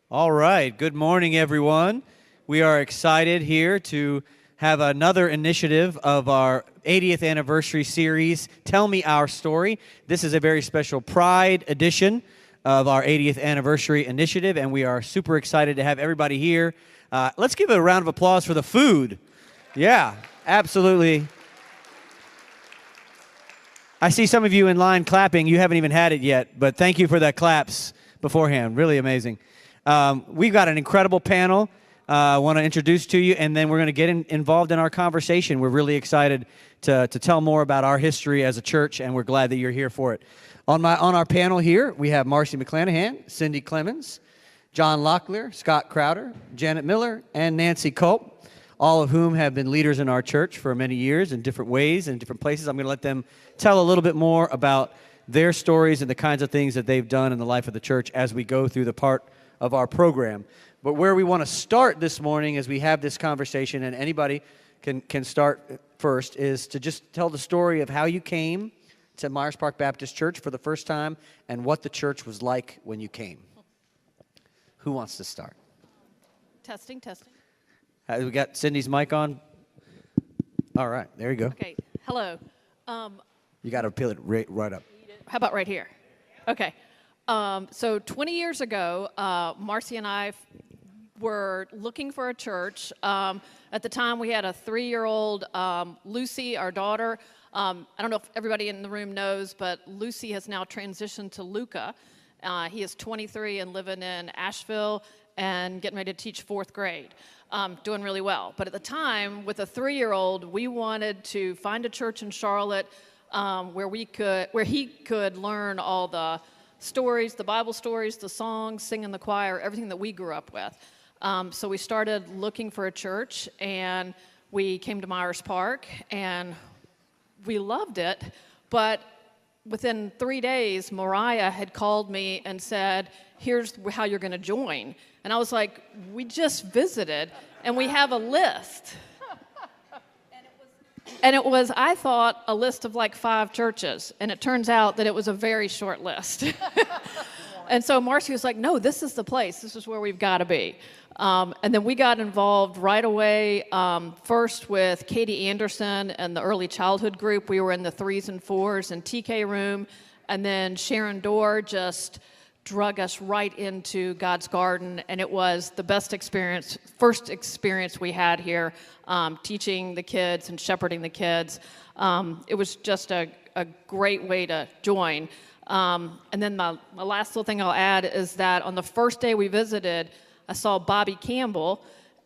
All right. Good morning, everyone. We are excited here to have another initiative of our 80th anniversary series, Tell Me Our Story. This is a very special Pride edition of our 80th anniversary initiative, and we are super excited to have everybody here. Let's give a round of applause for the food. Yeah, absolutely. I see some of you in line clapping. You haven't even had it yet, but thank you for that claps beforehand. Really amazing. We've got an incredible panel I want to introduce to you, and then we're going to get involved in our conversation. We're really excited to tell more about our history as a church, and we're glad that you're here for it. On our panel here, we have Marcy McClanahan, Cindy Clemens, John Locklear, Scott Crowder, Janet Miller, and Nancy Culp, all of whom have been leaders in our church for many years in different ways and different places. I'm going to let them tell a little bit more about their stories and the kinds of things that they've done in the life of the church as we go through the part of our program. But where we want to start this morning as we have this conversation, and anybody can start first, is to just tell the story of how you came to Myers Park Baptist Church for the first time and what the church was like when you came. Who wants to start? Testing. We got Cindy's mic on. All right, there you go. Okay, hello. You got to peel it right up. How about right here? Okay. So 20 years ago, Marcy and I were looking for a church. At the time, we had a 3-year-old, Lucy, our daughter. I don't know if everybody in the room knows, but Lucy has now transitioned to Luca. He is 23 and living in Asheville and getting ready to teach 4th grade. Doing really well. But at the time, with a 3-year-old, we wanted to find a church in Charlotte where he could learn all the stories, the Bible stories, the songs, sing in the choir, everything that we grew up with. So we started looking for a church, and we came to Myers Park, and we loved it. But within 3 days, Mariah had called me and said, "Here's how you're going to join." And I was like, "We just visited, and we have a list." And it was, I thought, a list of like 5 churches, and it turns out that it was a very short list. And so Marcy was like, "No, this is the place. This is where we've got to be." And then we got involved right away, first with Katie Anderson and the early childhood group. We were in the 3s and 4s and TK room, and then Sharon Dorr just drug us right into God's garden, and it was the best experience, first experience we had here, teaching the kids and shepherding the kids. It was just a great way to join. And then my last little thing I'll add is that on the first day we visited, I saw Bobby Campbell,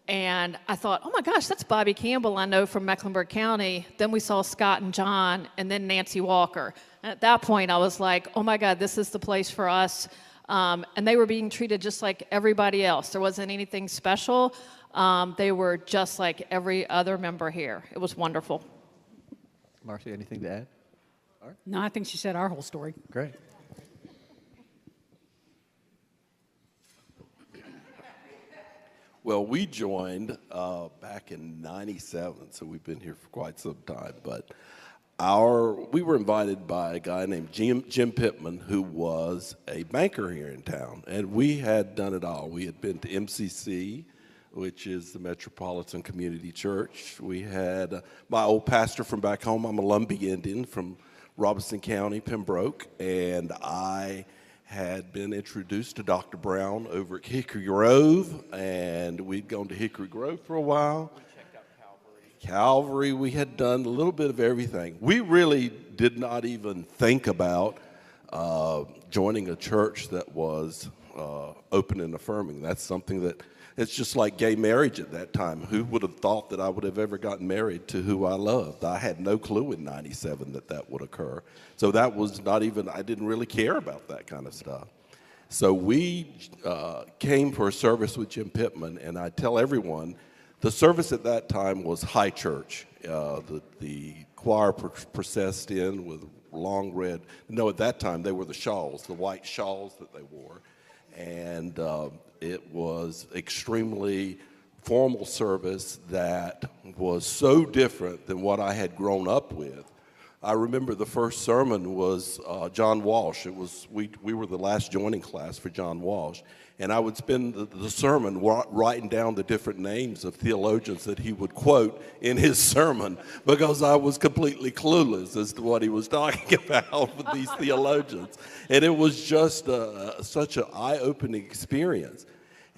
and I thought, "Oh my gosh, that's Bobby Campbell I know from Mecklenburg County." Then we saw Scott and John, and then Nancy Walker. And at that point, I was like, "Oh my God, this is the place for us." And they were being treated just like everybody else. There wasn't anything special. They were just like every other member here. It was wonderful. Marcy, anything to add? No, I think she said our whole story. Great. Well, we joined back in '97, so we've been here for quite some time. But we were invited by a guy named Jim Pittman, who was a banker here in town, and we had done it all. We had been to MCC, which is the Metropolitan Community Church. We had my old pastor from back home. I'm a Lumbee Indian from Robeson County, Pembroke, and I had been introduced to Dr. Brown over at Hickory Grove, and we'd gone to Hickory Grove for a while. We checked out Calvary. We had done a little bit of everything. We really did not even think about joining a church that was open and affirming. That's something that, it's just like gay marriage at that time. Who would have thought that I would have ever gotten married to who I loved? I had no clue in '97 that would occur. So that was not even, I didn't really care about that kind of stuff. So we came for a service with Jim Pittman, and I tell everyone, the service at that time was high church. The choir processed in with long red, no, at that time they were the shawls, the white shawls that they wore. And it was extremely formal service that was so different than what I had grown up with. I remember the first sermon was John Walsh. It was we were the last joining class for John Walsh, and I would spend the sermon writing down the different names of theologians that he would quote in his sermon because I was completely clueless as to what he was talking about with these theologians, and it was just such an eye-opening experience.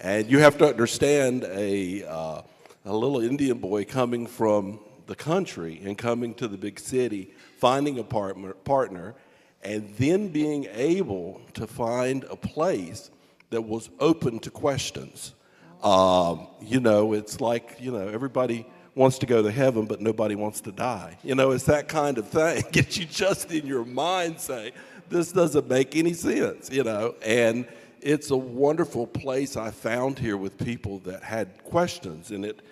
And you have to understand a little Indian boy coming from the country and coming to the big city, finding a partner, and then being able to find a place that was open to questions. It's like, everybody wants to go to heaven, but nobody wants to die. It's that kind of thing. Get you just in your mind say, this doesn't make any sense, and it's a wonderful place I found here with people that had questions, and it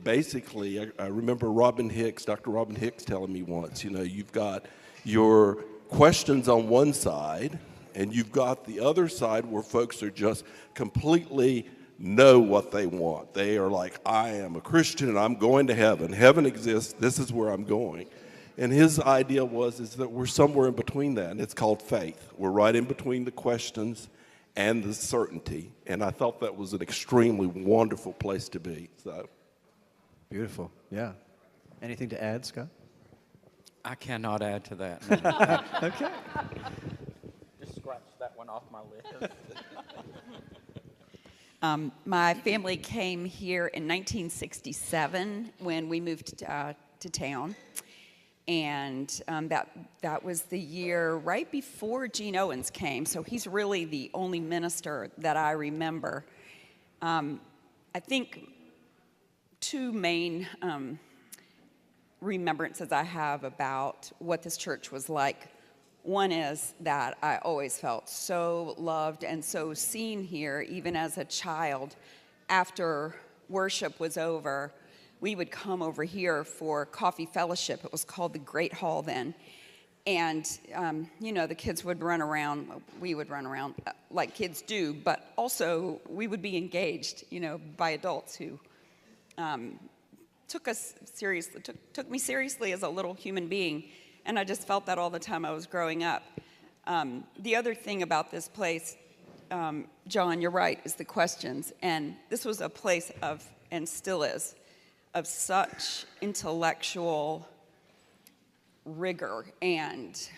basically, I remember Dr. Robin Hicks telling me once, you've got your questions on one side, and you've got the other side where folks are just completely know what they want. They are like, I am a Christian and I'm going to heaven. Heaven exists, this is where I'm going. And his idea is that we're somewhere in between that, and it's called faith. We're right in between the questions and the certainty, and I thought that was an extremely wonderful place to be. So. Beautiful. Yeah. Anything to add, Scott? I cannot add to that. No. Okay. Just scratch that one off my list. My family came here in 1967 when we moved to town. And that was the year right before Gene Owens came. So he's really the only minister that I remember. I think two main remembrances I have about what this church was like. One is that I always felt so loved and so seen here, even as a child. After worship was over, we would come over here for coffee fellowship. It was called the Great Hall then. And, the kids would run around. We would run around like kids do, but also we would be engaged, by adults who took me seriously as a little human being. And I just felt that all the time I was growing up. The other thing about this place, John, you're right, is the questions. And this was a place of, and still is, of such intellectual rigor and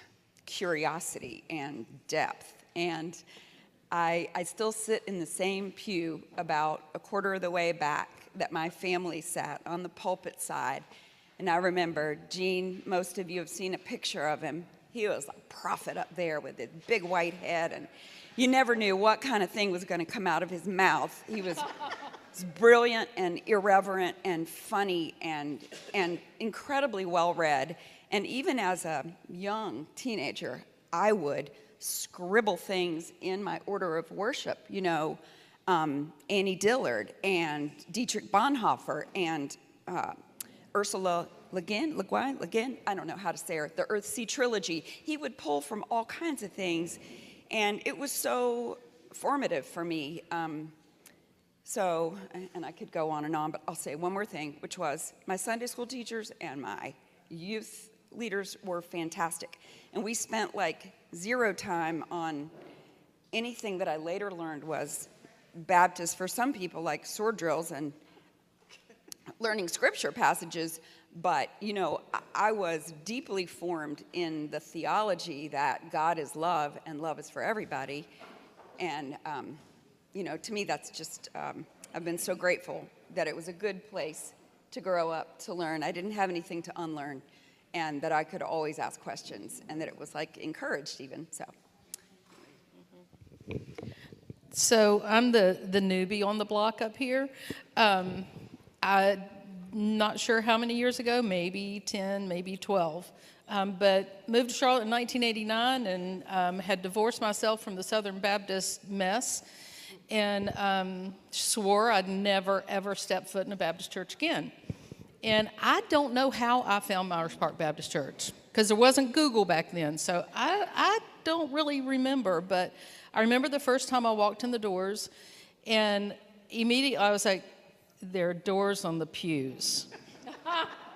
curiosity and depth. And I still sit in the same pew about a quarter of the way back that my family sat on the pulpit side. And I remember Gene, most of you have seen a picture of him. He was a prophet up there with his big white head, and you never knew what kind of thing was going to come out of his mouth. He was brilliant and irreverent and funny and incredibly well-read. And even as a young teenager, I would scribble things in my order of worship, Annie Dillard and Dietrich Bonhoeffer and Ursula Le Guin, I don't know how to say her, the Earthsea Trilogy. He would pull from all kinds of things, and it was so formative for me. And I could go on and on, but I'll say one more thing, which was my Sunday school teachers and my youth leaders were fantastic. And we spent like zero time on anything that I later learned was Baptist for some people, like sword drills and learning scripture passages. But, I was deeply formed in the theology that God is love and love is for everybody. And, to me, that's just, I've been so grateful that it was a good place to grow up, to learn. I didn't have anything to unlearn, and that I could always ask questions, and that it was, encouraged even, so. So I'm the newbie on the block up here. I'm not sure how many years ago, maybe 10, maybe 12. But moved to Charlotte in 1989 and had divorced myself from the Southern Baptist mess and swore I'd never, ever step foot in a Baptist church again. And I don't know how I found Myers Park Baptist Church because there wasn't Google back then. So I don't really remember, but I remember the first time I walked in the doors and immediately I was like, there are doors on the pews.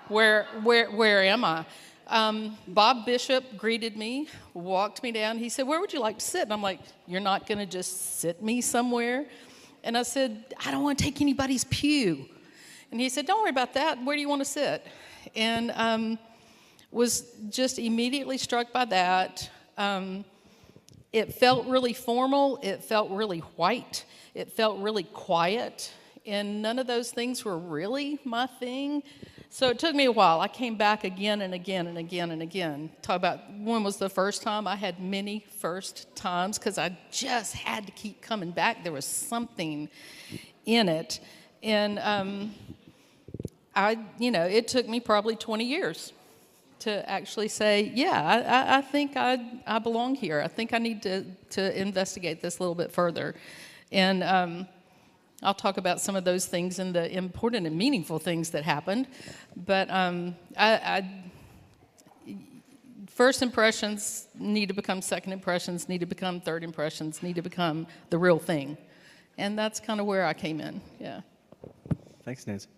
Where am I? Bob Bishop greeted me, walked me down. He said, "Where would you like to sit?" And I'm like, "You're not going to just sit me somewhere?" And I said, "I don't want to take anybody's pew." And he said, "Don't worry about that. Where do you want to sit?" And was just immediately struck by that. It felt really formal. It felt really white. It felt really quiet. And none of those things were really my thing. So it took me a while. I came back again and again and again and again. Talk about when was the first time. I had many first times because I just had to keep coming back. There was something in it. And it took me probably 20 years to actually say, yeah, I think I belong here. I think I need to investigate this a little bit further. And I'll talk about some of those things and the important and meaningful things that happened. But first impressions need to become second impressions, need to become third impressions, need to become the real thing. And that's kind of where I came in, yeah. Thanks, Nancy.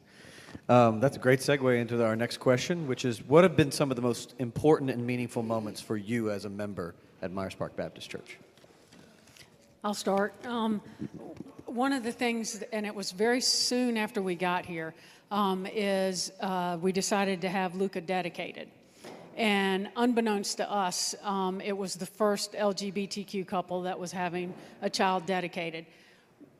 That's a great segue into our next question, which is, what have been some of the most important and meaningful moments for you as a member at Myers Park Baptist Church? I'll start. One of the things, and it was very soon after we got here, is we decided to have Luca dedicated. And unbeknownst to us, it was the first LGBTQ couple that was having a child dedicated.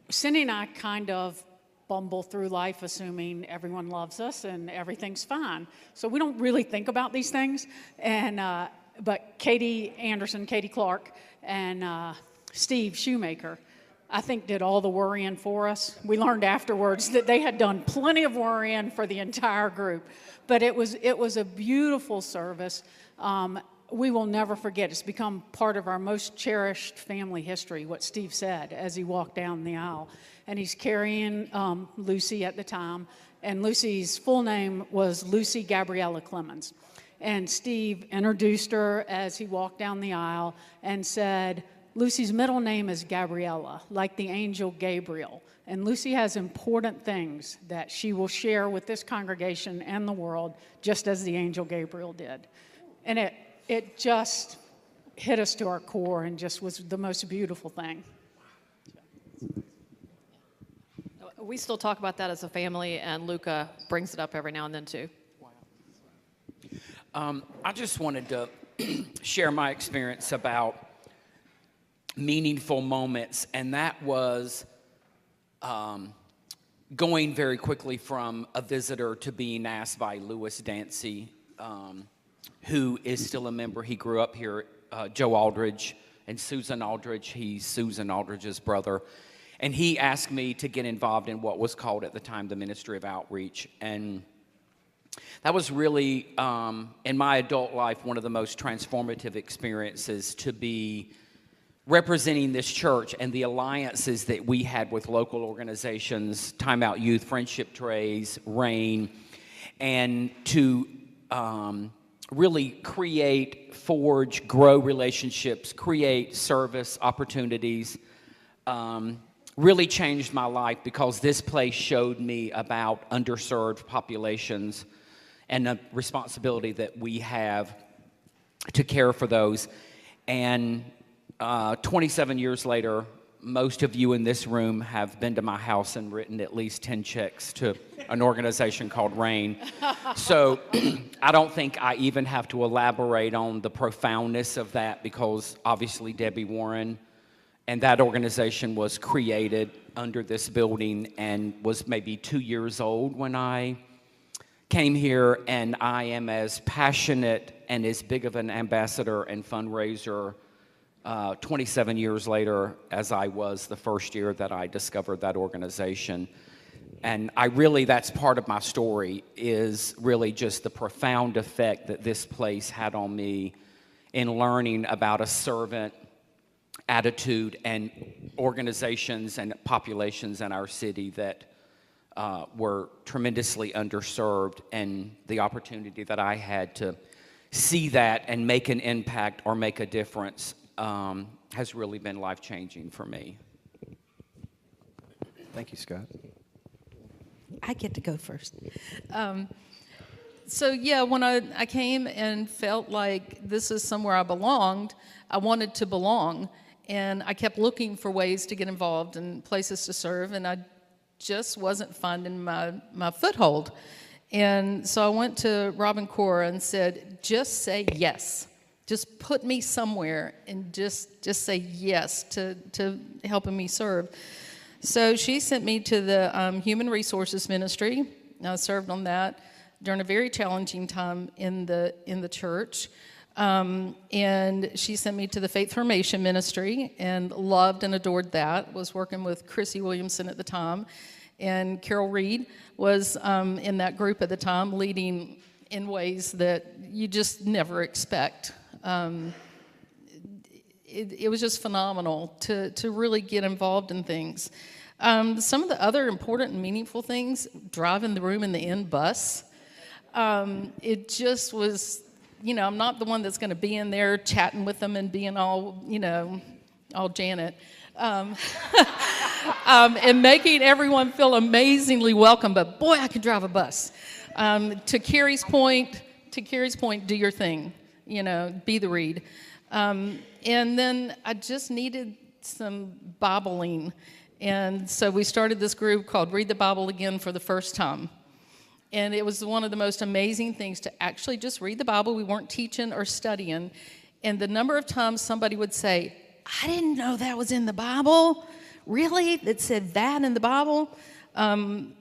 Cindy and I kind of bumble through life assuming everyone loves us and everything's fine. So we don't really think about these things. And but Katie Clark, and Steve Shoemaker, I think, did all the worrying for us. We learned afterwards that they had done plenty of worrying for the entire group. But it was a beautiful service. We will never forget. It's become part of our most cherished family history, what Steve said as he walked down the aisle. And he's carrying Lucy at the time. And Lucy's full name was Lucy Gabriella Clemens. And Steve introduced her as he walked down the aisle and said, "Lucy's middle name is Gabriella, like the angel Gabriel. And Lucy has important things that she will share with this congregation and the world, just as the angel Gabriel did." And it just hit us to our core and just was the most beautiful thing. We still talk about that as a family, and Luca brings it up every now and then, too. I just wanted to share my experience about meaningful moments, and that was going very quickly from a visitor to being asked by Lewis Dancy, who is still a member. He grew up here, Joe Aldridge and Susan Aldridge. He's Susan Aldridge's brother. And he asked me to get involved in what was called at the time the Ministry of Outreach. And that was really, in my adult life, one of the most transformative experiences, to be representing this church and the alliances that we had with local organizations, Time Out Youth, Friendship Trays, RAIN, and to really create, forge, grow relationships, create service opportunities. Really changed my life, because this place showed me about underserved populations and the responsibility that we have to care for those. And 27 years later, most of you in this room have been to my house and written at least 10 checks to an organization called RAIN. So I don't think I even have to elaborate on the profoundness of that, because obviously Debbie Warren and that organization was created under this building and was maybe 2 years old when I came here, and I am as passionate and as big of an ambassador and fundraiser 27 years later as I was the first year that I discovered that organization. And that's part of my story, is really just the profound effect that this place had on me in learning about a servant attitude and organizations and populations in our city that were tremendously underserved, and the opportunity that I had to see that and make an impact or make a difference has really been life-changing for me. Thank you, Scott. I get to go first. So yeah, when I came and felt like this is somewhere I belonged, I wanted to belong, and I kept looking for ways to get involved and places to serve, and I just wasn't finding my foothold. And so I went to Robin Cora and said, just say yes. Just put me somewhere and just say yes to helping me serve. So she sent me to the Human Resources Ministry. I served on that during a very challenging time in the church. And she sent me to the Faith Formation Ministry and loved and adored that. Was working with Chrissy Williamson at the time. And Carol Reed was in that group at the time, leading in ways that you just never expect. It was just phenomenal to really get involved in things. Some of the other important and meaningful things, driving the Room in the Inn bus. It just was, I'm not the one that's going to be in there chatting with them and being all, all Janet. And making everyone feel amazingly welcome, but boy, I could drive a bus. To Carrie's point, do your thing, be the read. And then I just needed some Bibling. And so we started this group called Read the Bible Again for the First Time. And it was one of the most amazing things to actually just read the Bible. We weren't teaching or studying. And the number of times somebody would say, I didn't know that was in the Bible. Really? It said that in the Bible? And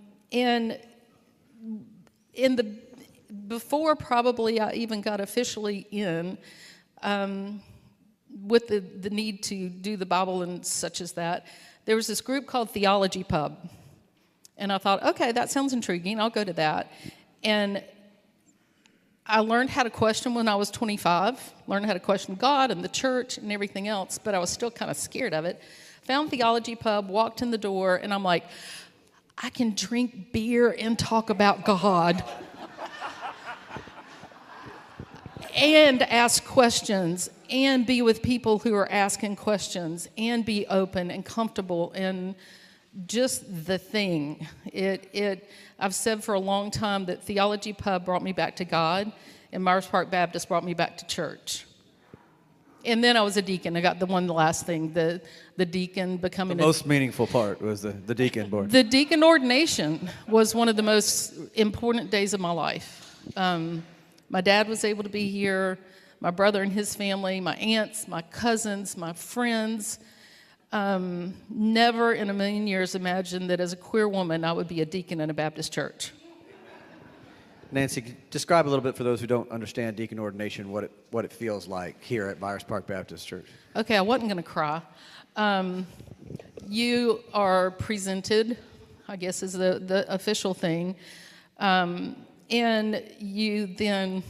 before probably I even got officially in, with the need to do the Bible and such as that, there was this group called Theology Pub. And I thought, okay, that sounds intriguing. I'll go to that. And I learned how to question when I was 25, learned how to question God and the church and everything else, but I was still kind of scared of it. Found Theology Pub, walked in the door, and I'm like, I can drink beer and talk about God. And ask questions, and be with people who are asking questions, and be open and comfortable, and just the thing. I've said for a long time that Theology Pub brought me back to God, and Myers Park Baptist brought me back to church. And then I was a deacon. I got the last thing, the deacon becoming the most meaningful part was the deacon board. The deacon ordination was one of the most important days of my life. My dad was able to be here, my brother and his family, my aunts, my cousins, my friends. Never in a million years imagined that as a queer woman I would be a deacon in a Baptist church. Nancy, describe a little bit for those who don't understand deacon ordination, what it feels like here at Myers Park Baptist Church. Okay, I wasn't going to cry. You are presented, I guess is the official thing, and you then,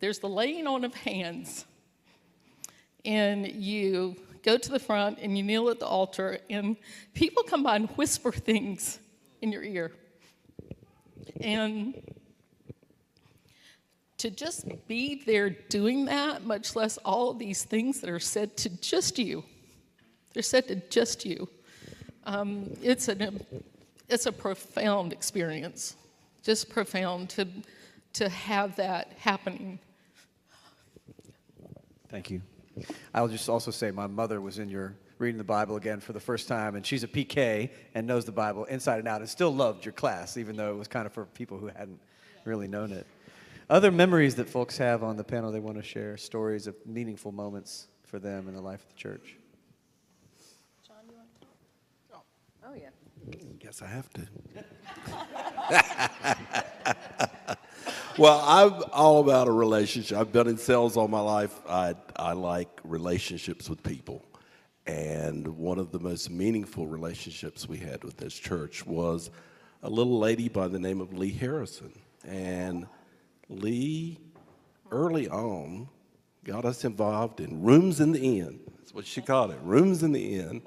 there's the laying on of hands, and you go to the front and you kneel at the altar, and people come by and whisper things in your ear. And to just be there doing that, much less all of these things that are said to just you. They're said to just you. It's a profound experience, just profound to have that happening. Thank you. I'll just also say my mother was in your reading the Bible again for the first time, and she's a PK and knows the Bible inside and out and still loved your class, even though it was kind of for people who hadn't really known it. Other memories that folks have on the panel they want to share, stories of meaningful moments for them in the life of the church. John, you want to talk? Oh, yeah. Guess I have to. Well, I'm all about a relationship. I've been in sales all my life. I like relationships with people. And one of the most meaningful relationships we had with this church was a little lady by the name of Lee Harrison. And Lee, early on, got us involved in Rooms in the Inn. That's what she called it, Rooms in the Inn.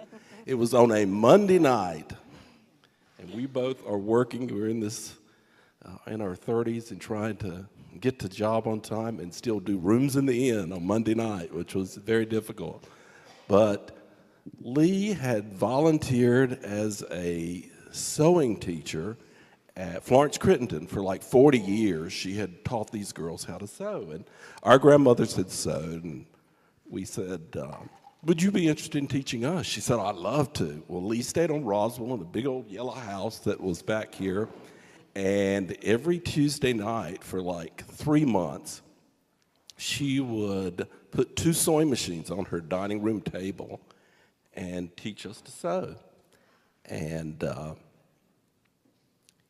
It was on a Monday night. And we both are working. We're in this, in our 30s and trying to get to job on time and still do Rooms in the Inn on Monday night, which was very difficult. But Lee had volunteered as a sewing teacher at Florence Crittenden for like 40 years. She had taught these girls how to sew, and our grandmothers had sewed, and we said, would you be interested in teaching us? She said, I'd love to. Well, Lee stayed on Roswell in the big old yellow house that was back here, and every Tuesday night for like 3 months, she would put 2 sewing machines on her dining room table and teach us to sew. And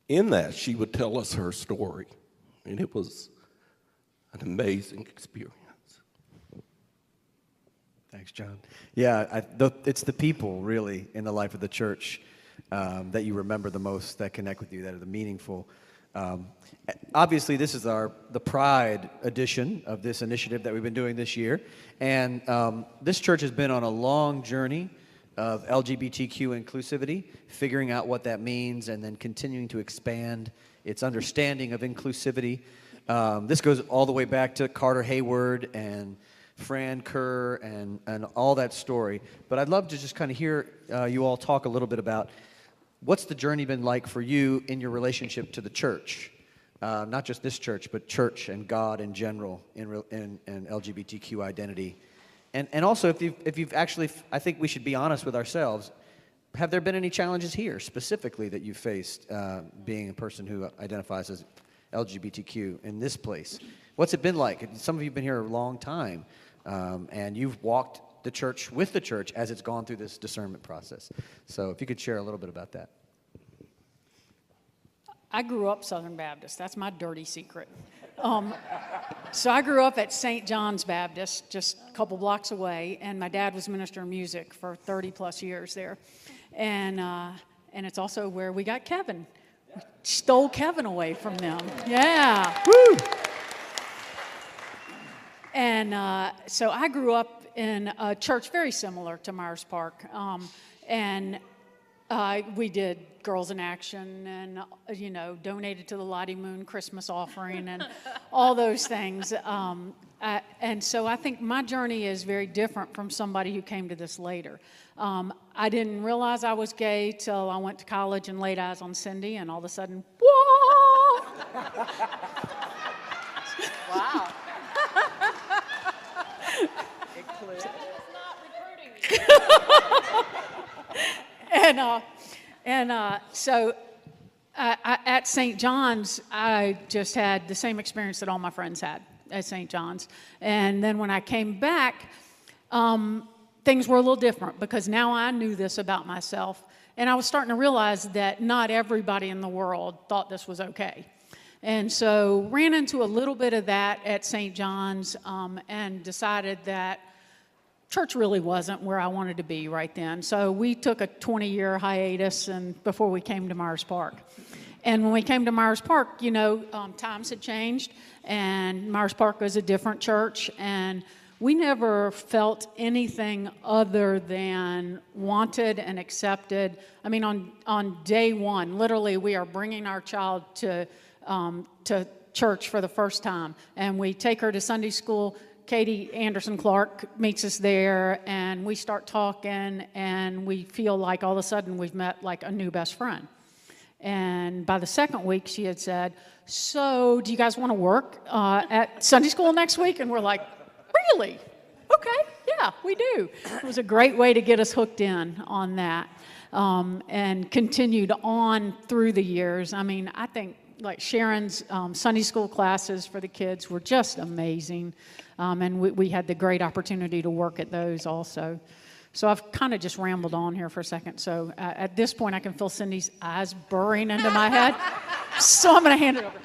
in that, she would tell us her story, and it was an amazing experience. Thanks, John. Yeah, it's the people, really, in the life of the church that you remember the most, that connect with you, that are the meaningful. Obviously, this is the Pride edition of this initiative that we've been doing this year. And this church has been on a long journey of LGBTQ inclusivity, figuring out what that means, and then continuing to expand its understanding of inclusivity. This goes all the way back to Carter Hayward and Fran Kerr and all that story. But I'd love to just kind of hear you all talk a little bit about what's the journey been like for you in your relationship to the church? Not just this church, but church and God in general in LGBTQ identity. And also, if you've actually, I think we should be honest with ourselves, have there been any challenges here specifically that you've faced being a person who identifies as LGBTQ in this place? What's it been like? Some of you have been here a long time, and you've walked the church with the church as it's gone through this discernment process. So if you could share a little bit about that. I grew up Southern Baptist. That's my dirty secret. So I grew up at St. John's Baptist, just a couple blocks away, and my dad was minister of music for 30 plus years there. And it's also where we got Kevin. We stole Kevin away from them. Yeah. Woo! And so I grew up in a church very similar to Myers Park. We did Girls in Action and, donated to the Lottie Moon Christmas offering and all those things. And so I think my journey is very different from somebody who came to this later. I didn't realize I was gay till I went to college and laid eyes on Cindy, and all of a sudden, whoa! Wow. So at St. John's, I just had the same experience that all my friends had at St. John's. And then when I came back, things were a little different because now I knew this about myself. And I was starting to realize that not everybody in the world thought this was okay. And so ran into a little bit of that at St. John's and decided that church really wasn't where I wanted to be right then. So we took a 20-year hiatus before we came to Myers Park. And when we came to Myers Park, times had changed, and Myers Park was a different church, and we never felt anything other than wanted and accepted. I mean, on day one, literally, we are bringing our child to church for the first time, and we take her to Sunday school. Katie Anderson Clark meets us there, and we start talking, and we feel like all of a sudden we've met like a new best friend. And by the second week, she had said, so do you guys want to work at Sunday school next week? And we're like, really? Okay, yeah, we do. It was a great way to get us hooked in on that and continued on through the years. I mean, I think like Sharon's Sunday school classes for the kids were just amazing. And we had the great opportunity to work at those also. So I've kind of just rambled on here for a second. So at this point, I can feel Cindy's eyes burrowing into my head. So I'm going to hand it over.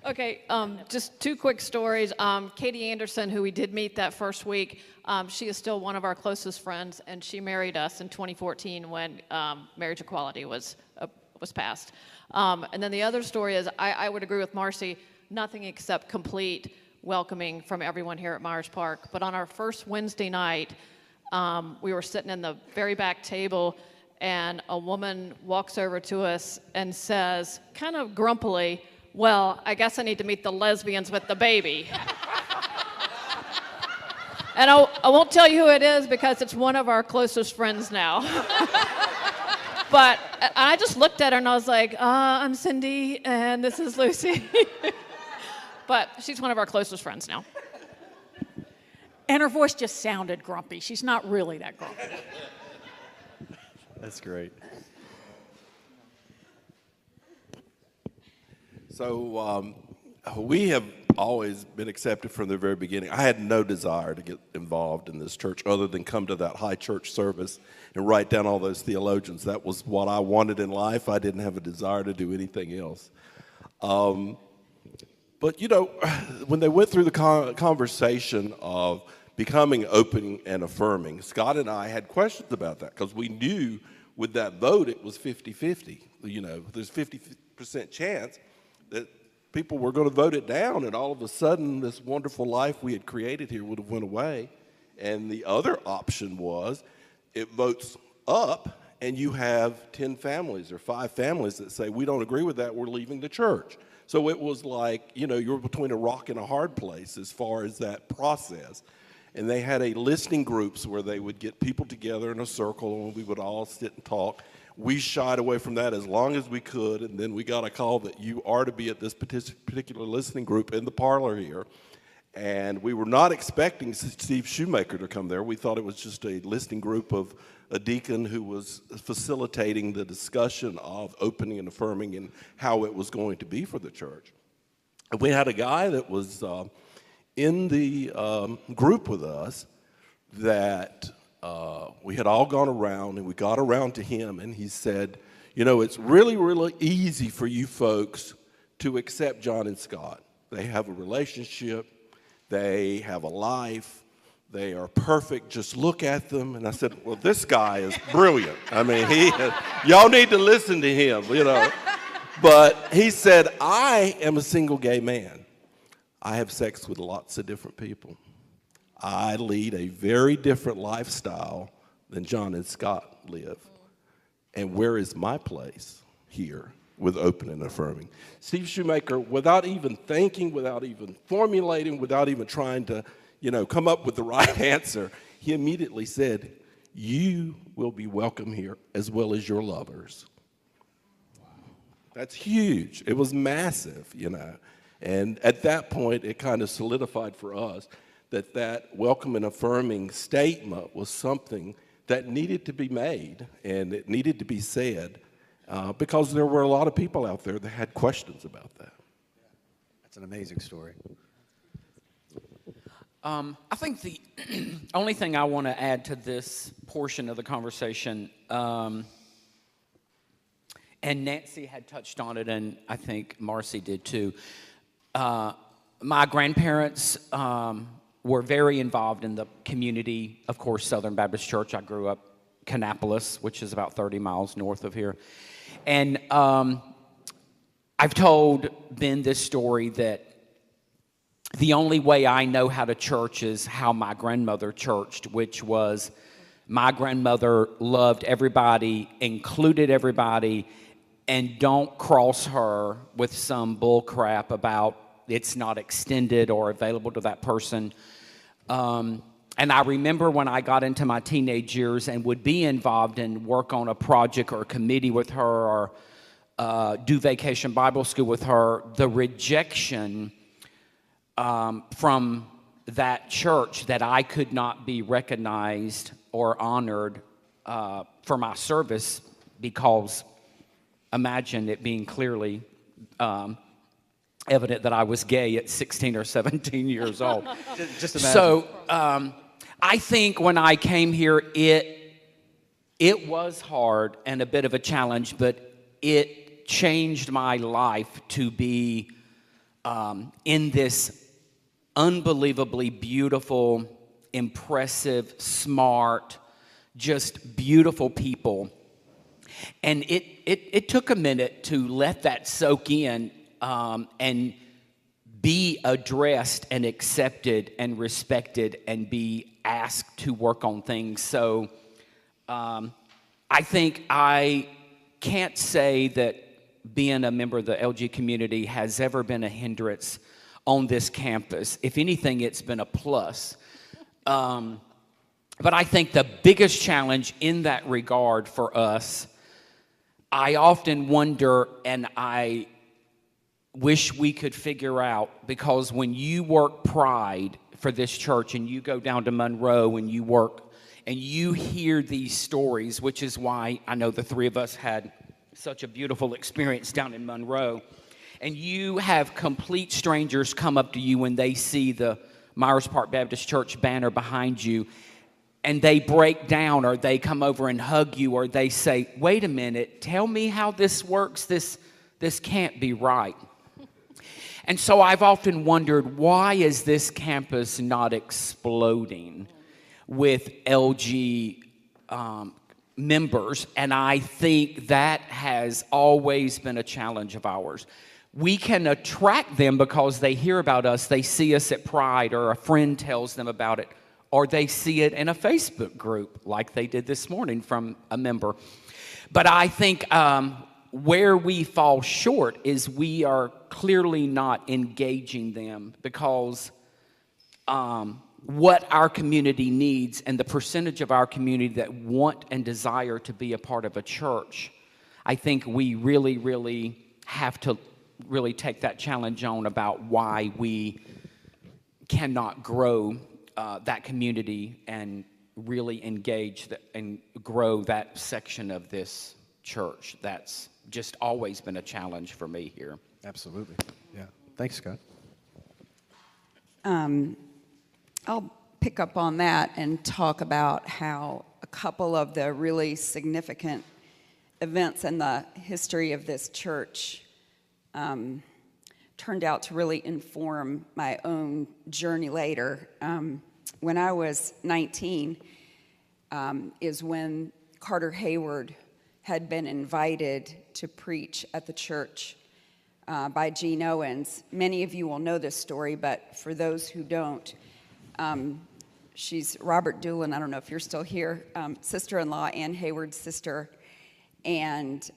Okay, just 2 quick stories. Katie Anderson, who we did meet that first week, she is still one of our closest friends, and she married us in 2014 when marriage equality was passed. And then the other story is, I would agree with Marcy, nothing except complete welcoming from everyone here at Myers Park. But on our first Wednesday night, we were sitting in the very back table, and a woman walks over to us and says, kind of grumpily, well, I guess I need to meet the lesbians with the baby. And I won't tell you who it is because it's one of our closest friends now. But I just looked at her and I was like, I'm Cindy and this is Lucy. But she's one of our closest friends now. And her voice just sounded grumpy. She's not really that grumpy. That's great. So we have always been accepted from the very beginning. I had no desire to get involved in this church other than come to that high church service and write down all those theologians. That was what I wanted in life. I didn't have a desire to do anything else. But, you know, when they went through the conversation of becoming open and affirming, Scott and I had questions about that because we knew with that vote it was 50-50. You know, there's 50% chance that people were going to vote it down, and all of a sudden this wonderful life we had created here would have went away. And the other option was it votes up, and you have 10 families or 5 families that say, we don't agree with that, we're leaving the church. So it was like, you know, you're between a rock and a hard place as far as that process. And they had a listening groups where they would get people together in a circle and we would all sit and talk. We shied away from that as long as we could, and then we got a call that you are to be at this particular listening group in the parlor here. And we were not expecting Steve Shoemaker to come there. We thought it was just a listening group of a deacon who was facilitating the discussion of opening and affirming and how it was going to be for the church. And we had a guy that was in the group with us that we had all gone around, and we got around to him, and he said, you know, it's really, really easy for you folks to accept John and Scott. They have a relationship. They have a life. They are perfect. Just look at them. And I said, well, this guy is brilliant. I mean, y'all need to listen to him, you know. But he said, I am a single gay man. I have sex with lots of different people. I lead a very different lifestyle than John and Scott live. And where is my place here with open and affirming? Steve Shoemaker, without even thinking, without even formulating, without even trying to, you know, come up with the right answer, he immediately said, you will be welcome here as well as your lovers. That's huge. It was massive, you know. And at that point, it kind of solidified for us that that welcome and affirming statement was something that needed to be made and it needed to be said because there were a lot of people out there that had questions about that. That's an amazing story. I think the only thing I want to add to this portion of the conversation, and Nancy had touched on it, and I think Marcy did too. My grandparents were very involved in the community. Of course, Southern Baptist Church. I grew up Kannapolis, which is about 30 miles north of here. And I've told Ben this story that the only way I know how to church is how my grandmother churched, which was my grandmother loved everybody, included everybody, and don't cross her with some bull crap about it's not extended or available to that person. And I remember when I got into my teenage years and would be involved in work on a project or a committee with her or do vacation Bible school with her, the rejection from that church that I could not be recognized or honored for my service because imagine it being clearly evident that I was gay at 16 or 17 years old. Just imagine. So I think when I came here, it was hard and a bit of a challenge, but it changed my life to be in this unbelievably beautiful, impressive, smart, just beautiful people. And it took a minute to let that soak in and be addressed and accepted and respected and be asked to work on things. So I think I can't say that being a member of the LG community has ever been a hindrance on this campus. If anything, it's been a plus. But I think the biggest challenge in that regard for us I often wonder, and I wish we could figure out, because when you work Pride for this church and you go down to Monroe and you work and you hear these stories, which is why I know the three of us had such a beautiful experience down in Monroe, and you have complete strangers come up to you when they see the Myers Park Baptist Church banner behind you, and they break down, or they come over and hug you, or they say, wait a minute, tell me how this works. This can't be right. And so I've often wondered, why is this campus not exploding with LG members? And I think that has always been a challenge of ours. We can attract them because they hear about us, they see us at Pride, or a friend tells them about it, or they see it in a Facebook group like they did this morning from a member. But I think where we fall short is we are clearly not engaging them, because what our community needs and the percentage of our community that want and desire to be a part of a church, I think we really, really have to really take that challenge on about why we cannot grow that community and really engage and grow that section of this church. That's just always been a challenge for me here. Absolutely. Yeah. Thanks, Scott. I'll pick up on that and talk about how a couple of the really significant events in the history of this church turned out to really inform my own journey later. When I was 19 is when Carter Hayward had been invited to preach at the church by Gene Owens. Many of you will know this story, but for those who don't, she's Robert Doolin, I don't know if you're still here, sister-in-law, Ann Hayward's sister. And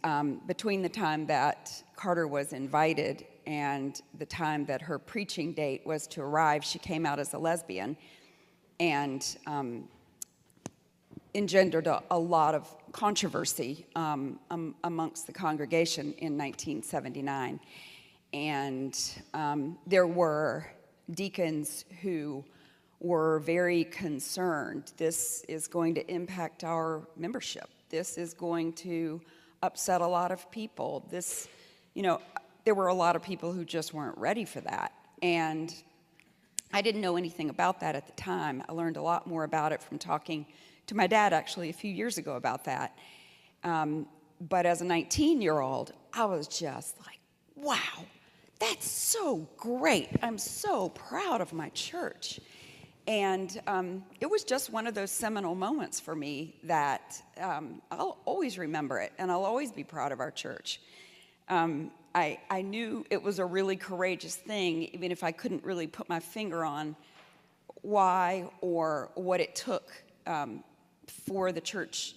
between the time that Carter was invited and the time that her preaching date was to arrive, she came out as a lesbian and engendered a lot of controversy amongst the congregation in 1979. And there were deacons who were very concerned. This is going to impact our membership. This is going to upset a lot of people. This, there were a lot of people who just weren't ready for that. And I didn't know anything about that at the time. I learned a lot more about it from talking to my dad, actually, a few years ago about that. But as a 19-year-old, I was just like, wow, that's so great. I'm so proud of my church. And it was just one of those seminal moments for me that I'll always remember it, and I'll always be proud of our church. I knew it was a really courageous thing, even if I couldn't really put my finger on why or what it took for the church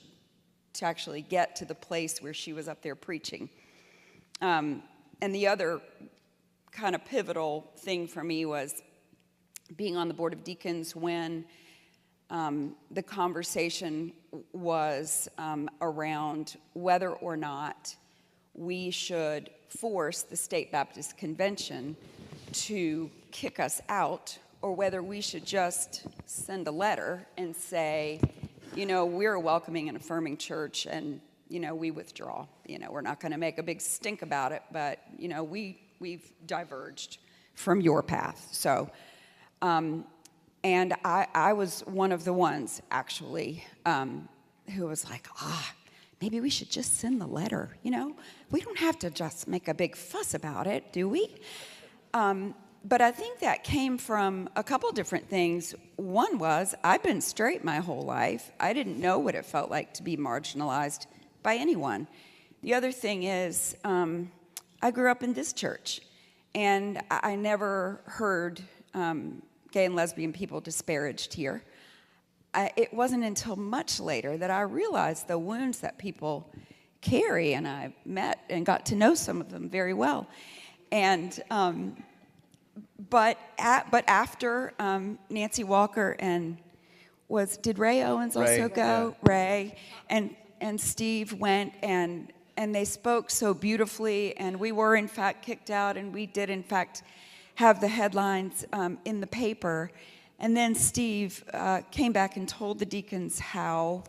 to actually get to the place where she was up there preaching. And the other kind of pivotal thing for me was being on the Board of Deacons when the conversation was around whether or not we should force the State Baptist Convention to kick us out, or whether we should just send a letter and say, we're a welcoming and affirming church, and, we withdraw. We're not going to make a big stink about it, but, we've diverged from your path. So, and I was one of the ones, actually, who was like, maybe we should just send the letter, We don't have to just make a big fuss about it, do we? But I think that came from a couple different things. One was, I've been straight my whole life. I didn't know what it felt like to be marginalized by anyone. The other thing is, I grew up in this church, and I never heard gay and lesbian people disparaged here. It wasn't until much later that I realized the wounds that people carry, and I met and got to know some of them very well. And but after Nancy Walker and did Ray Owens also go? Yeah. Ray and Steve went, and and they spoke so beautifully, and we were in fact kicked out, and we did in fact have the headlines in the paper. And then Steve came back and told the deacons how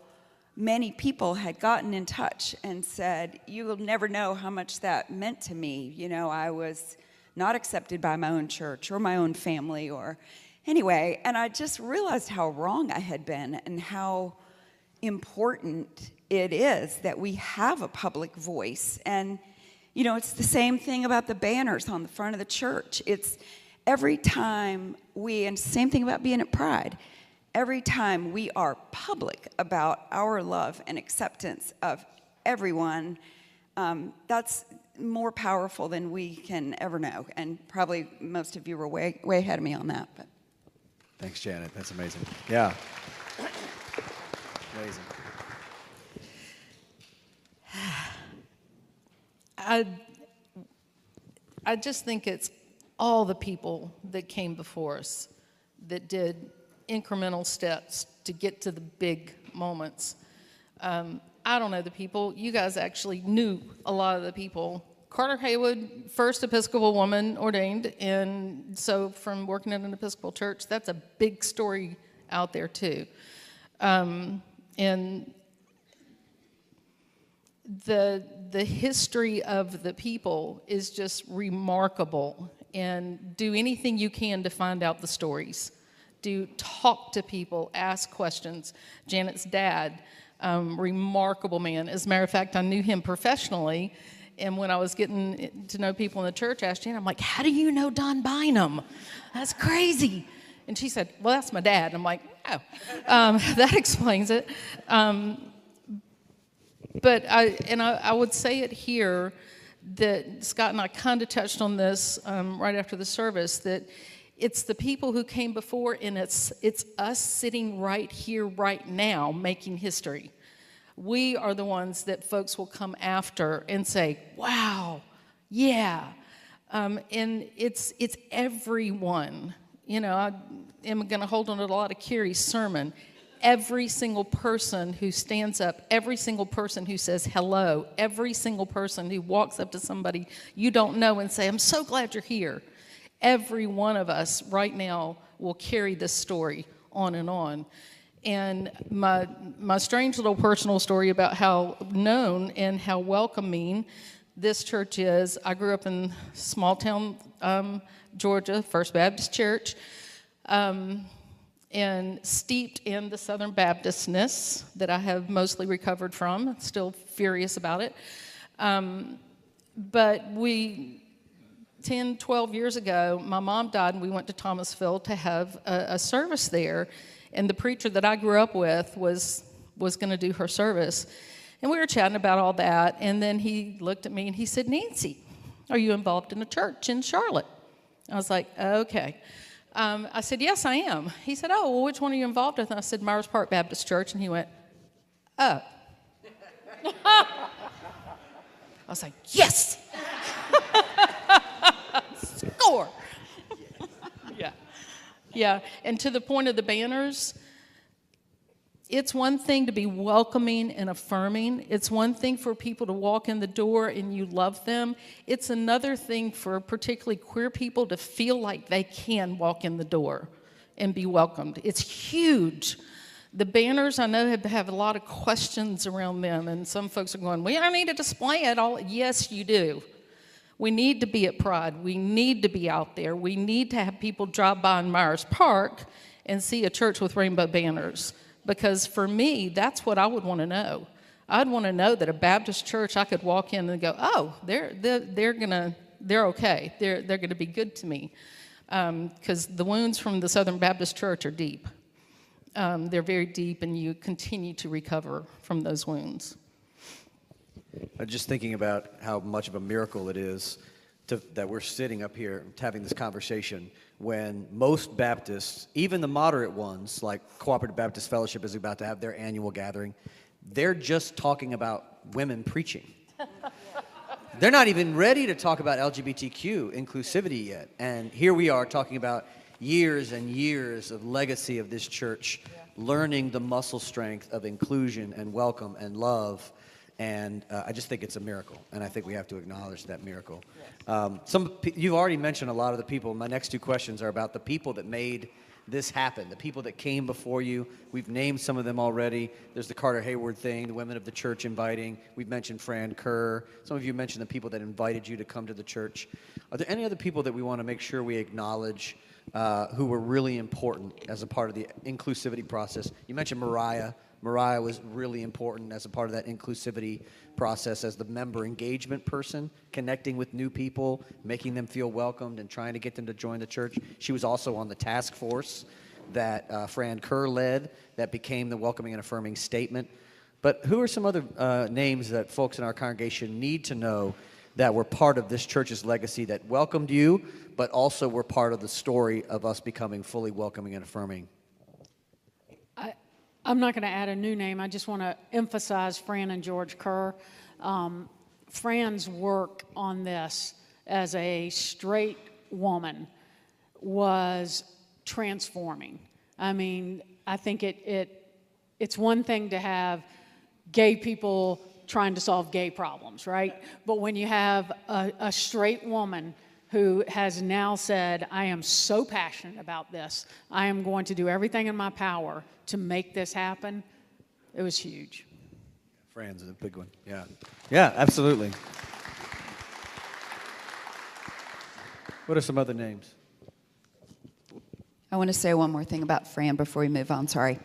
many people had gotten in touch and said, "You will never know how much that meant to me. You know, I was not accepted by my own church or my own family," or anyway, and I just realized how wrong I had been and how important it is that we have a public voice. And, you know, it's the same thing about the banners on the front of the church. It's every time and same thing about being at Pride, every time we are public about our love and acceptance of everyone, that's more powerful than we can ever know. And probably most of you were way ahead of me on that. But Thanks, Janet. That's amazing. Yeah. Amazing. I just think it's all the people that came before us that did incremental steps to get to the big moments. I don't know the people. You guys actually knew a lot of the people. Carter Haywood, first Episcopal woman ordained, and so from working in an Episcopal church, that's a big story out there too. And the history of the people is just remarkable, and do anything you can to find out the stories. Talk to people, ask questions. Janet's dad, remarkable man. As a matter of fact, I knew him professionally, and when I was getting to know people in the church, I asked Janet, I'm like, how do you know Don Bynum? That's crazy. And she said, well, that's my dad. I'm like, oh, that explains it. But I would say it here that Scott and I kind of touched on this right after the service, that it's the people who came before, and it's us sitting right here, right now, making history. We are the ones that folks will come after and say, wow, yeah. And it's everyone. You know, I am going to hold on to a lot of Carrie's sermon. Every single person who stands up, every single person who says hello, every single person who walks up to somebody you don't know and say, I'm so glad you're here. Every one of us right now will carry this story on and on. And my strange little personal story about how known and how welcoming this church is. I grew up in small town Georgia, First Baptist Church, and steeped in the Southern Baptistness that I have mostly recovered from. Still furious about it. But 10, 12 years ago, my mom died, and we went to Thomasville to have a service there. And the preacher that I grew up with was going to do her service. And we were chatting about all that, and then he looked at me and he said, Nancy, are you involved in a church in Charlotte? I was like, okay. I said, yes, I am. He said, oh, well, which one are you involved with? And I said, Myers Park Baptist Church. And he went, oh. I was like, yes! Score! Yeah, and to the point of the banners, it's one thing to be welcoming and affirming. It's one thing for people to walk in the door and you love them. It's another thing for particularly queer people to feel like they can walk in the door and be welcomed. It's huge. The banners, I know, have a lot of questions around them, and some folks are going, we don't need to display it all. Yes, you do. We need to be at Pride. We need to be out there. We need to have people drive by in Myers Park and see a church with rainbow banners. Because for me, that's what I would want to know. I'd want to know that a Baptist church, I could walk in and go, oh, they're okay. They're going to be good to me. Because the wounds from the Southern Baptist Church are deep. They're very deep, and you continue to recover from those wounds. Just thinking about how much of a miracle it is that we're sitting up here having this conversation when most Baptists, even the moderate ones, like Cooperative Baptist Fellowship is about to have their annual gathering, they're just talking about women preaching. They're not even ready to talk about LGBTQ inclusivity yet. And here we are talking about years and years of legacy of this church, learning the muscle strength of inclusion and welcome and love. And I just think it's a miracle, and I think we have to acknowledge that miracle. You've already mentioned a lot of the people. My next two questions are about the people that made this happen, the people that came before you. We've named some of them already. There's the Carter Hayward thing, the women of the church inviting. We've mentioned Fran Kerr. Some of you mentioned the people that invited you to come to the church. Are there any other people that we want to make sure we acknowledge who were really important as a part of the inclusivity process? You mentioned Mariah. Mariah was really important as a part of that inclusivity process as the member engagement person, connecting with new people, making them feel welcomed, and trying to get them to join the church. She was also on the task force that Fran Kerr led that became the Welcoming and Affirming Statement. But who are some other names that folks in our congregation need to know that were part of this church's legacy that welcomed you, but also were part of the story of us becoming fully welcoming and affirming? I'm not going to add a new name. I just want to emphasize Fran and George Kerr. Fran's work on this as a straight woman was transforming. I mean, I think it's one thing to have gay people trying to solve gay problems, right? But when you have a straight woman who has now said, I am so passionate about this, I am going to do everything in my power to make this happen, it was huge. Fran's a big one, yeah. Yeah, absolutely. What are some other names? I want to say one more thing about Fran before we move on, sorry.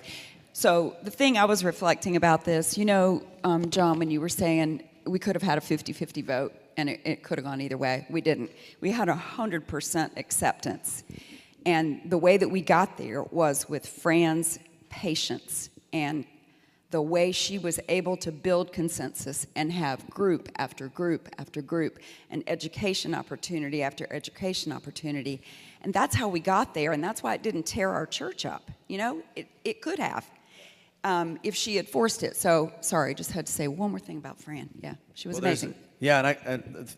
So the thing I was reflecting about this, you know, John, when you were saying we could have had a 50-50 vote, and it could have gone either way. We didn't. We had 100% acceptance. And the way that we got there was with Fran's patience and the way she was able to build consensus and have group after group after group and education opportunity after education opportunity. And that's how we got there, and that's why it didn't tear our church up. You know, it could have if she had forced it. So, sorry, just had to say one more thing about Fran. Yeah, she was amazing. Yeah, and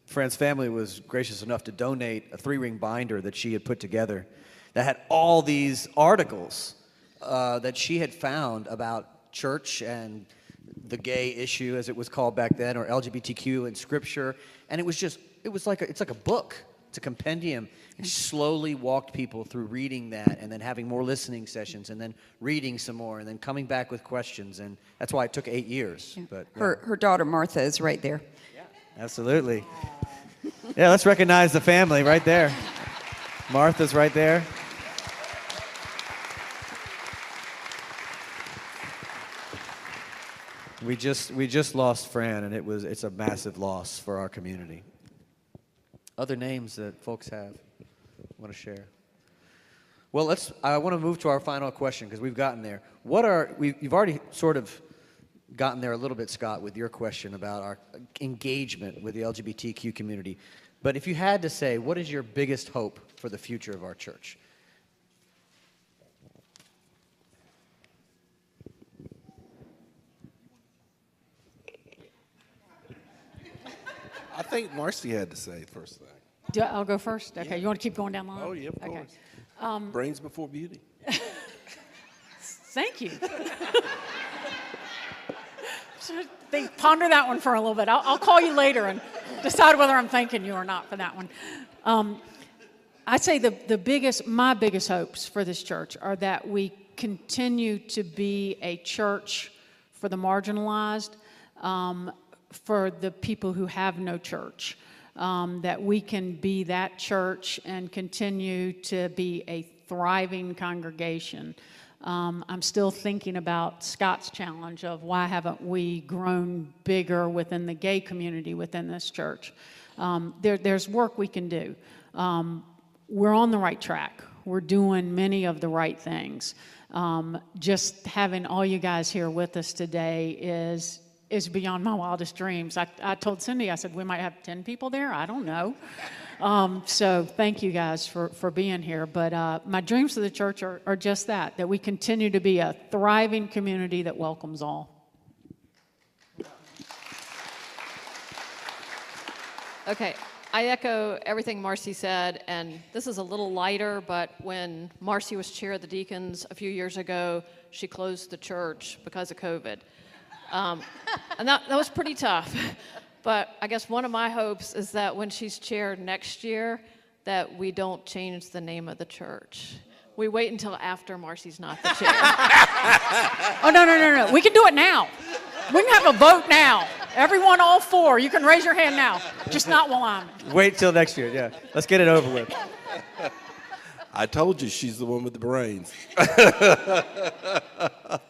Fran's family was gracious enough to donate a 3-ring binder that she had put together that had all these articles that she had found about church and the gay issue, as it was called back then, or LGBTQ in Scripture, and it's like a book. It's a compendium. And she slowly walked people through reading that and then having more listening sessions and then reading some more and then coming back with questions. And that's why it took 8 years. Yeah. But Her daughter Martha is right there. Yeah, absolutely. Yeah, let's recognize the family right there. Martha's right there. We just lost Fran, and it's a massive loss for our community. Other names that folks want to share? Well, I want to move to our final question because we've gotten there. You've already sort of gotten there a little bit, Scott, with your question about our engagement with the LGBTQ community. But if you had to say, what is your biggest hope for the future of our church? I think Marcy had to say first thing. I'll go first? Okay, you want to keep going down the line? Oh, yeah, of Okay. course. Brains before beauty. Thank you. Ponder that one for a little bit. I'll call you later and decide whether I'm thanking you or not for that one. I'd say my biggest hopes for this church are that we continue to be a church for the marginalized, for the people who have no church, that we can be that church and continue to be a thriving congregation. I'm still thinking about Scott's challenge of why haven't we grown bigger within the gay community within this church. There's work we can do. We're on the right track. We're doing many of the right things. Just having all you guys here with us today is beyond my wildest dreams. I told Cindy, I said, we might have 10 people there. I don't know. So thank you guys for being here. But my dreams for the church are just that we continue to be a thriving community that welcomes all. Okay, I echo everything Marcy said, and this is a little lighter, but when Marcy was chair of the deacons a few years ago, she closed the church because of COVID. And that was pretty tough. But I guess one of my hopes is that when she's chair next year, that we don't change the name of the church. We wait until after Marcy's not the chair. Oh, no. We can do it now. We can have a vote now. Everyone, all four, you can raise your hand now. Just not while I'm. Wait till next year, yeah. Let's get it over with. I told you she's the one with the brains.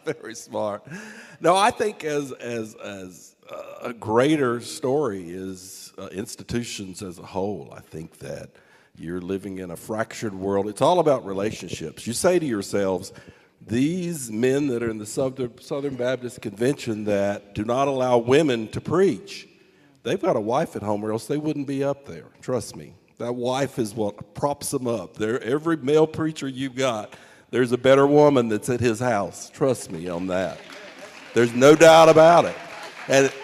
Very smart. No, I think as a greater story is institutions as a whole. I think that you're living in a fractured world. It's all about relationships. You say to yourselves, these men that are in the Southern Baptist Convention that do not allow women to preach, they've got a wife at home or else they wouldn't be up there. Trust me. That wife is what props them up. Every male preacher you've got, there's a better woman that's at his house. Trust me on that. There's no doubt about it.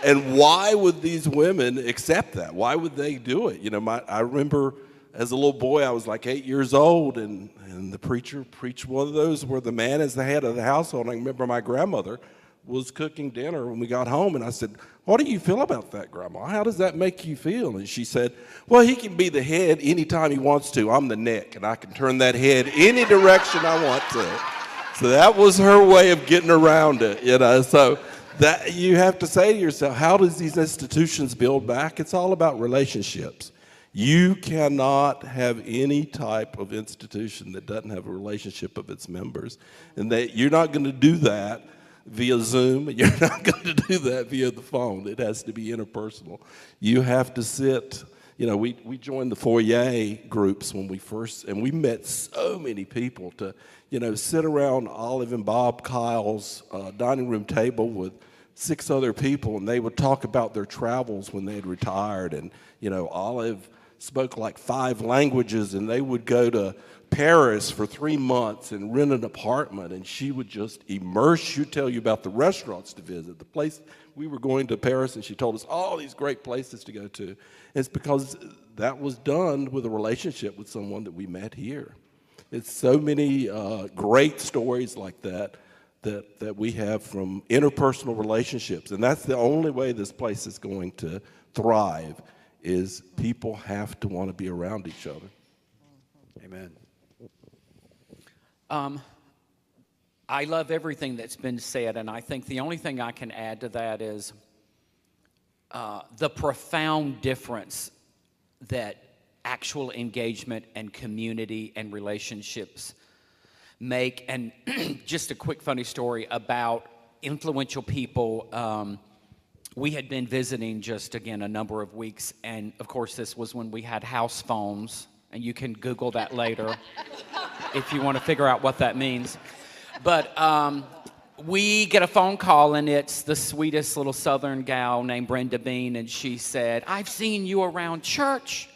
And why would these women accept that? Why would they do it? You know, I remember as a little boy, I was like 8 years old, and the preacher preached one of those where the man is the head of the household. And I remember my grandmother was cooking dinner when we got home, and I said, "What do you feel about that, Grandma? How does that make you feel?" And she said, "Well, he can be the head anytime he wants to. I'm the neck, and I can turn that head any direction I want to." So that was her way of getting around it, you know. So that you have to say to yourself, how does these institutions build back? It's all about relationships. You cannot have any type of institution that doesn't have a relationship of its members, and that you're not going to do that via Zoom, and you're not going to do that via the phone. It has to be interpersonal. You have to sit, you know, we joined the foyer groups when we first, and we met so many people to, you know, sit around Olive and Bob Kyle's dining room table with 6 other people, and they would talk about their travels when they had retired. And, you know, Olive spoke like 5 languages, and they would go to Paris for 3 months and rent an apartment, and she would just immerse you, tell you about the restaurants to visit, the place. We were going to Paris, and she told us all these great places to go to. It's because that was done with a relationship with someone that we met here. It's so many great stories like that we have from interpersonal relationships, and that's the only way this place is going to thrive, is people have to want to be around each other. Amen. I love everything that's been said, and I think the only thing I can add to that is the profound difference that actual engagement and community and relationships make. And just a quick funny story about influential people. We had been visiting just, again, a number of weeks, and of course this was when we had house phones, and you can Google that later if you want to figure out what that means. But we get a phone call, and it's the sweetest little Southern gal named Brenda Bean, and she said, "I've seen you around church,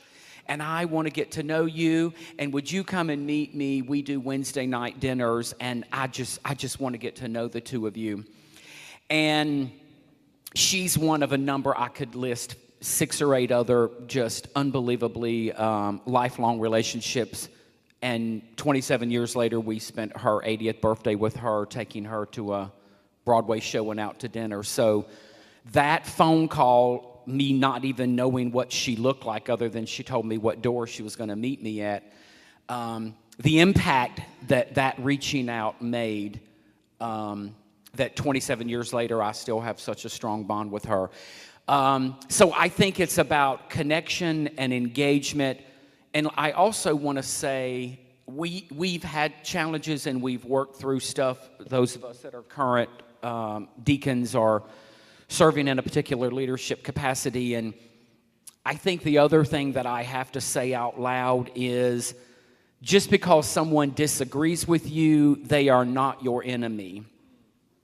and I want to get to know you, and would you come and meet me? We do Wednesday night dinners, and I just want to get to know the two of you." And she's one of a number, I could list 6 or 8 other just unbelievably lifelong relationships. And 27 years later, we spent her 80th birthday with her, taking her to a Broadway show and out to dinner. So that phone call, me not even knowing what she looked like other than she told me what door she was going to meet me at, the impact that reaching out made, that 27 years later, I still have such a strong bond with her. So I think it's about connection and engagement. And I also want to say we've had challenges and we've worked through stuff, those of us that are current deacons are serving in a particular leadership capacity. And I think the other thing that I have to say out loud is just because someone disagrees with you, they are not your enemy.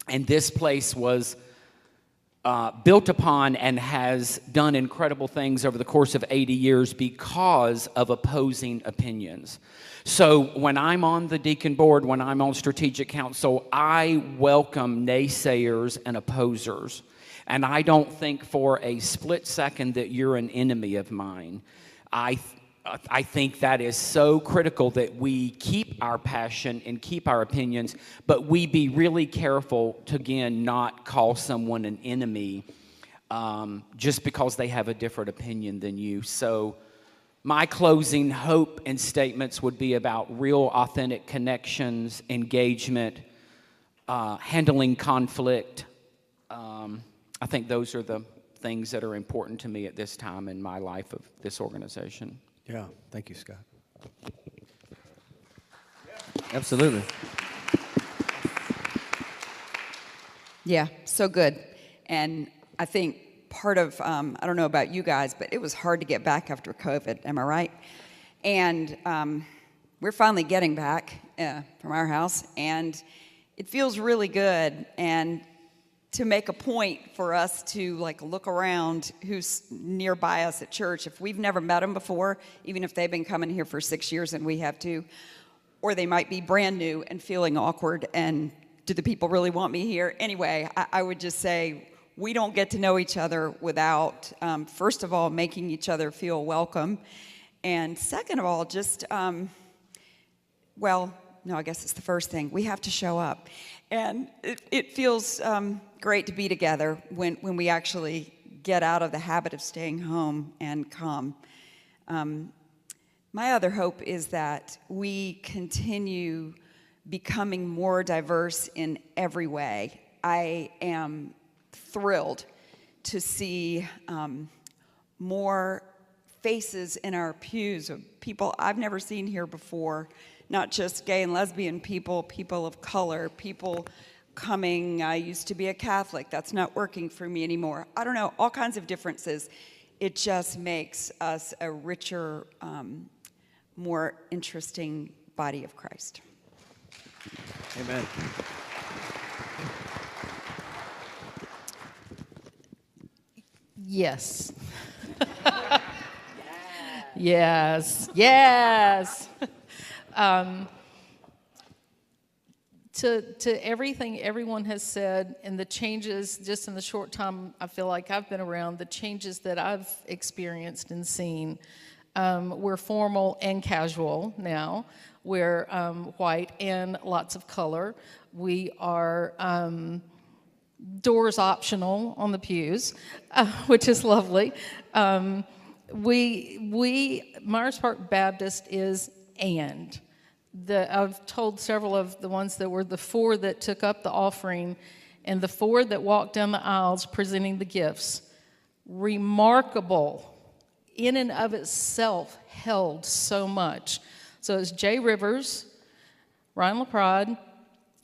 And this place was built upon and has done incredible things over the course of 80 years because of opposing opinions. So when I'm on the deacon board, when I'm on strategic council, I welcome naysayers and opposers. And I don't think for a split second that you're an enemy of mine. I think that is so critical that we keep our passion and keep our opinions, but we be really careful to, again, not call someone an enemy just because they have a different opinion than you. So my closing hope and statements would be about real, authentic connections, engagement, handling conflict. I think those are the things that are important to me at this time in my life of this organization. Yeah, thank you, Scott. Absolutely. Yeah, so good. And I think part of, I don't know about you guys, but it was hard to get back after COVID, am I right? And we're finally getting back from our house, and it feels really good. And to make a point for us to like look around who's nearby us at church, if we've never met them before, even if they've been coming here for 6 years and we have too, or they might be brand new and feeling awkward and do the people really want me here? Anyway, I would just say we don't get to know each other without, first of all, making each other feel welcome. And second of all, just, well, no, I guess it's the first thing. We have to show up. And it feels great to be together when we actually get out of the habit of staying home and come. My other hope is that we continue becoming more diverse in every way. I am thrilled to see more faces in our pews of people I've never seen here before, not just gay and lesbian people, people of color, people coming, I used to be a Catholic, that's not working for me anymore. I don't know, all kinds of differences. It just makes us a richer, more interesting body of Christ. Amen. Yes. Yes. Yes. To everything everyone has said and the changes just in the short time I feel like I've been around, the changes that I've experienced and seen, we're formal and casual now. We're white and lots of color. We are doors optional on the pews, which is lovely. Myers Park Baptist is and. I've told several of the ones that were the 4 that took up the offering and the 4 that walked down the aisles presenting the gifts. Remarkable in and of itself held so much. So it's Jay Rivers, Ryan LaPrade,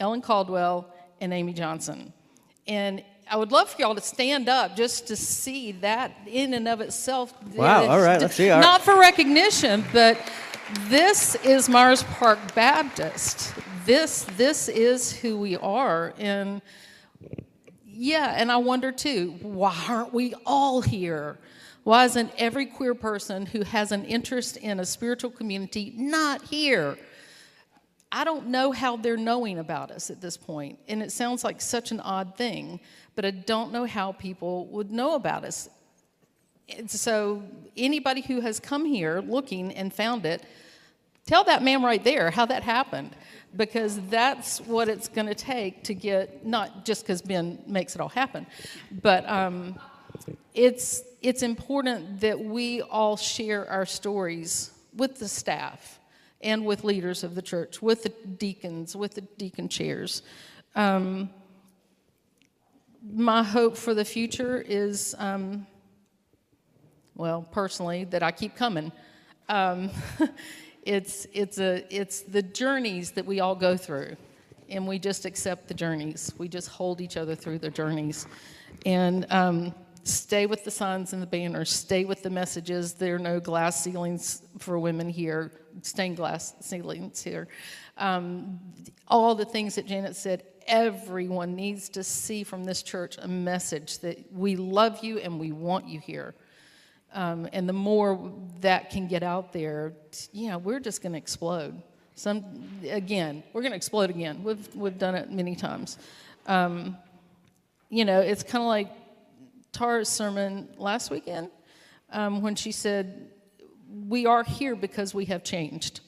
Ellen Caldwell, and Amy Johnson. And I would love for y'all to stand up just to see that in and of itself. Wow, all right, let's see. Not for recognition, but this is Myers Park Baptist. This is who we are. And yeah, and I wonder too, why aren't we all here? Why isn't every queer person who has an interest in a spiritual community not here? I don't know how they're knowing about us at this point, and it sounds like such an odd thing, but I don't know how people would know about us. And so anybody who has come here looking and found it, tell that man right there how that happened, because that's what it's going to take to get, not just because Ben makes it all happen, but it's important that we all share our stories with the staff and with leaders of the church, with the deacons, with the deacon chairs. My hope for the future is, well, personally, that I keep coming. It's the journeys that we all go through, and we just accept the journeys. We just hold each other through the journeys, and stay with the signs and the banners. Stay with the messages. There are no glass ceilings for women here. Stained glass ceilings here. All the things that Janet said. Everyone needs to see from this church a message that we love you and we want you here. And the more that can get out there, we're just going to explode. We're going to explode again. We've done it many times. It's kind of like Tara's sermon last weekend when she said, we are here because we have changed.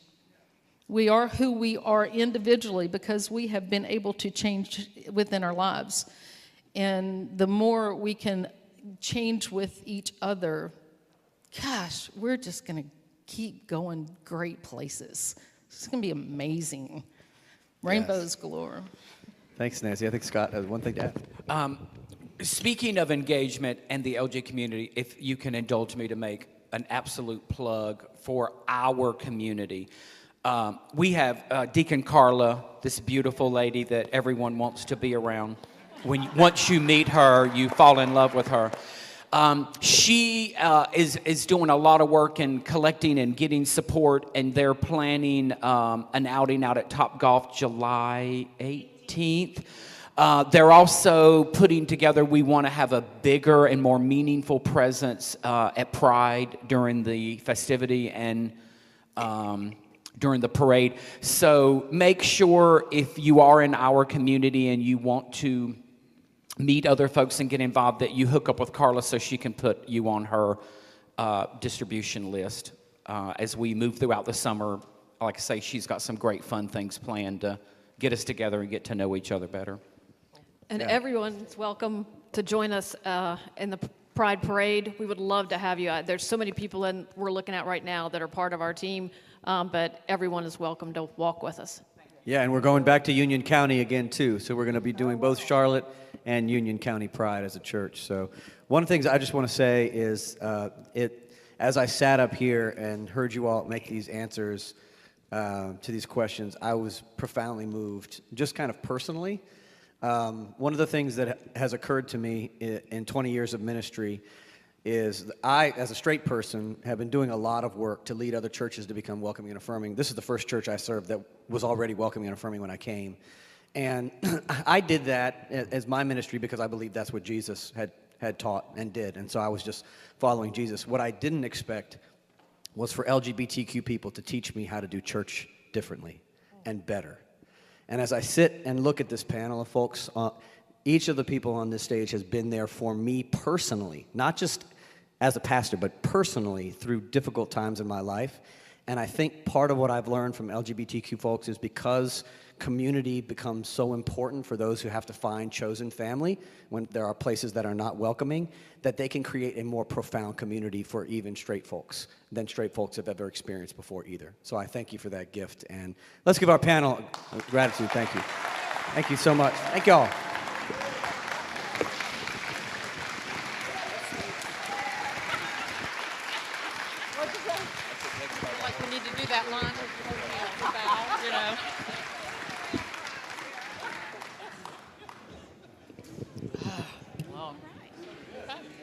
We are who we are individually because we have been able to change within our lives. And the more we can change with each other, gosh, we're just going to keep going great places. It's going to be amazing. Rainbows galore. Thanks, Nancy. I think Scott has one thing to add. Speaking of engagement and the LG community, if you can indulge me to make an absolute plug for our community. We have Deacon Carla, this beautiful lady that everyone wants to be around. Once you meet her, you fall in love with her. She is doing a lot of work in collecting and getting support, and they're planning an outing out at Topgolf July 18th. They're also putting together, we want to have a bigger and more meaningful presence at Pride during the festivity and during the parade. So make sure if you are in our community and you want to meet other folks and get involved that you hook up with Carla so she can put you on her distribution list as we move throughout the summer. Like I say, she's got some great fun things planned to get us together and get to know each other better. And everyone's welcome to join us in the Pride Parade. We would love to have you. There's so many people we're looking at right now that are part of our team, but everyone is welcome to walk with us. Yeah, and we're going back to Union County again, too. So we're going to be doing both Charlotte and Union County Pride as a church. So one of the things I just want to say is as I sat up here and heard you all make these answers to these questions, I was profoundly moved, just kind of personally. One of the things that has occurred to me in 20 years of ministry is I, as a straight person, have been doing a lot of work to lead other churches to become welcoming and affirming. This is the first church I served that was already welcoming and affirming when I came. And I did that as my ministry because I believe that's what Jesus had taught and did. And so I was just following Jesus. What I didn't expect was for LGBTQ people to teach me how to do church differently and better. And as I sit and look at this panel of folks, each of the people on this stage has been there for me personally, not just as a pastor, but personally through difficult times in my life. And I think part of what I've learned from LGBTQ folks is because community becomes so important for those who have to find chosen family when there are places that are not welcoming, that they can create a more profound community for even straight folks than straight folks have ever experienced before either. So I thank you for that gift. And let's give our panel gratitude. Thank you. Thank you so much. Thank you all. Like we need to do that line about, you know. Long. Okay.